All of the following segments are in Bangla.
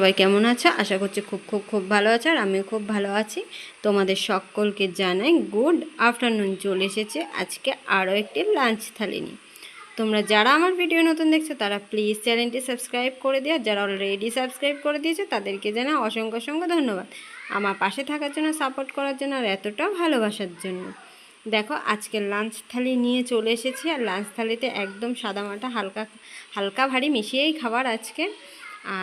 সবাই কেমন আছো? আশা করছি খুব খুব খুব ভালো আছো, আর আমিও খুব ভালো আছি। তোমাদের সকলকে জানাই গুড আফটারনুন। চলে এসেছে আজকে আরও একটি লাঞ্চ থালি নিয়ে। তোমরা যারা আমার ভিডিও নতুন দেখছো তারা প্লিজ চ্যানেলটি সাবস্ক্রাইব করে দিও। যারা অলরেডি সাবস্ক্রাইব করে দিয়েছো তাদেরকে জানা অসংখ্য অসংখ্য ধন্যবাদ আমার পাশে থাকার জন্য, সাপোর্ট করার জন্য, আর এতটা ভালোবাসার জন্য। দেখো আজকে লাঞ্চ থালি নিয়ে চলে এসেছি, আর লাঞ্চ থালিতে একদম সাদামাটা হালকা হালকা ভারী মিশিয়েই খাবার আজকে।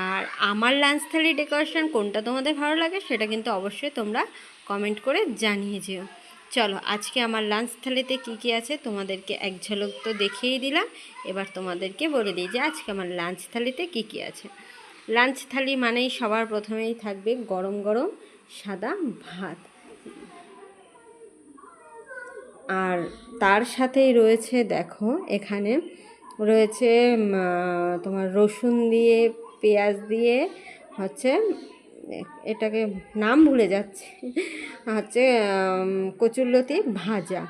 আর আমার লাঞ্চ থালি ডেকোরেশন কোনটা তোমাদের ভালো লাগে সেটা কিন্তু অবশ্যই তোমরা কমেন্ট করে জানিয়ে যেও। চলো আজকে আমার লাঞ্চ থালিতে কী কী আছে তোমাদেরকে এক ঝলক তো দেখিয়েই দিলাম। এবার তোমাদেরকে বলে দিই যে আজকে আমার লাঞ্চ থালিতে কী কী আছে। লাঞ্চ থালি মানেই সবার প্রথমেই থাকবে গরম গরম সাদা ভাত, আর তার সাথেই রয়েছে দেখো এখানে রয়েছে তোমার রসুন দিয়ে পেঁয়াজ দিয়ে হচ্ছে, এটাকে নাম ভুলে যাচ্ছে, হচ্ছে কচুরলতি ভাজা।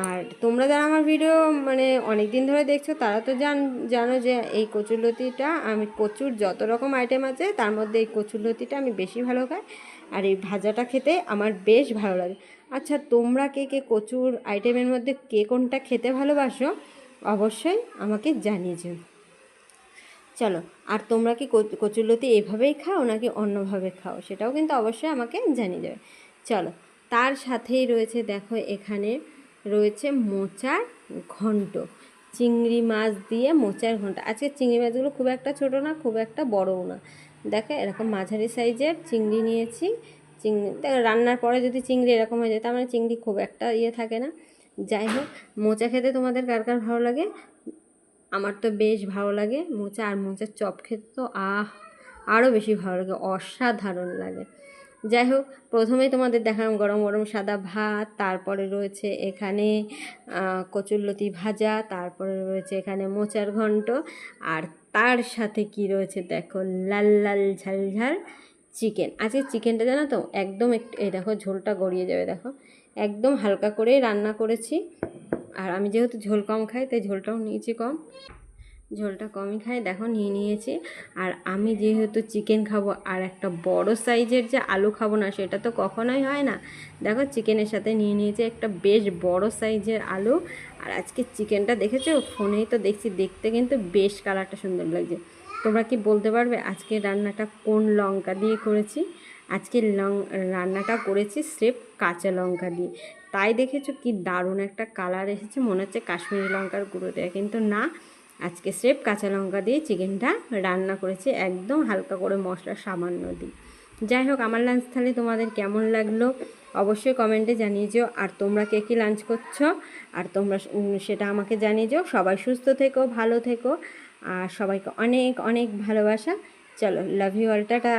আর তোমরা যারা আমার ভিডিও মানে অনেক দিন ধরে দেখছো তারা তো জানো যে এই কচুরলতিটা আমি কচুর যত রকম আইটেম আছে তার মধ্যে এই কচুরলতিটা আমি বেশি ভালো খাই, আর এই ভাজাটা খেতে আমার বেশ ভালো লাগে। আচ্ছা তোমরা কে কে কচুর আইটেমের মধ্যে কে কোনটা খেতে ভালোবাসো অবশ্যই আমাকে জানিয়ে। চলো, আর তোমরা কি কচুরলতি এইভাবেই খাও নাকি অন্যভাবে খাও সেটাও কিন্তু অবশ্যই আমাকে জানিয়ে দেবে। চলো, তার সাথেই রয়েছে দেখো এখানে রয়েছে মোচার ঘন্ট, চিংড়ি মাছ দিয়ে মোচার ঘন্ট। আজকে চিংড়ি মাছগুলো খুব একটা ছোটো না, খুব একটা বড়ও না। দেখো এরকম মাঝারি সাইজের চিংড়ি নিয়েছি। চিংড়ি রান্নার পরে যদি চিংড়ি এরকম হয়ে যায় তার মানে চিংড়ি খুব একটা থাকে না। যাই হোক, মোচা খেতে তোমাদের কার কার ভালো লাগে? আমার তো বেশ ভালো লাগে মোচা, আর মোচার চপ খেতে তো আরও বেশি ভালো লাগে, অসাধারণ লাগে। যাই হোক, প্রথমেই তোমাদের দেখালাম গরম গরম সাদা ভাত, তারপরে রয়েছে এখানে কচুরলতি ভাজা, তারপরে রয়েছে এখানে মোচার ঘন্ট, আর তার সাথে কি রয়েছে দেখো লাল লাল ঝাল ঝাল চিকেন। আজকে চিকেনটা জানো তো একদম একটু এই দেখো ঝোলটা গড়িয়ে যাবে, দেখো একদম হালকা করেই রান্না করেছি। আর আমি যেহেতু ঝোল কম খাই তাই ঝোলটাও নিয়েছি কম, ঝোলটা কমই খাই দেখো নিয়েছি। আর আমি যেহেতু চিকেন খাবো আর একটা বড় সাইজের যে আলু খাবো না সেটা তো কখনোই হয় না, দেখো চিকেনের সাথে নিয়েছি একটা বেশ বড় সাইজের আলু। আর আজকে চিকেনটা দেখেছো, ফোনেই তো দেখছি, দেখতে কিন্তু বেশ কালারটা সুন্দর লাগছে। তোমরা কি বলতে পারবে আজকে রান্নাটা কোন লঙ্কা দিয়ে করেছি? আজকে রান্নাটা করেছি স্রেফ কাঁচা লঙ্কা দিয়ে, তাই দেখেছো কি দারুণ একটা কালার এসেছে, মনে হচ্ছে কাশ্মীরি লঙ্কার গুঁড়ো দেয়, কিন্তু না, আজকে স্রেফ কাঁচা লঙ্কা দিয়ে চিকেনটা রান্না করেছি, একদম হালকা করে মশলা সামান্য দিই। যাই হোক, আমার লাঞ্চ থালি তোমাদের কেমন লাগলো অবশ্যই কমেন্টে জানিয়ে যেও। আর তোমরা কে কী লাঞ্চ করছো আর তোমরা সেটা আমাকে জানিয়ে যেও। সবাই সুস্থ থেকো, ভালো থেকো, আর সবাইকে অনেক অনেক ভালোবাসা। চলো, লাভ ইউ অল, টাটা।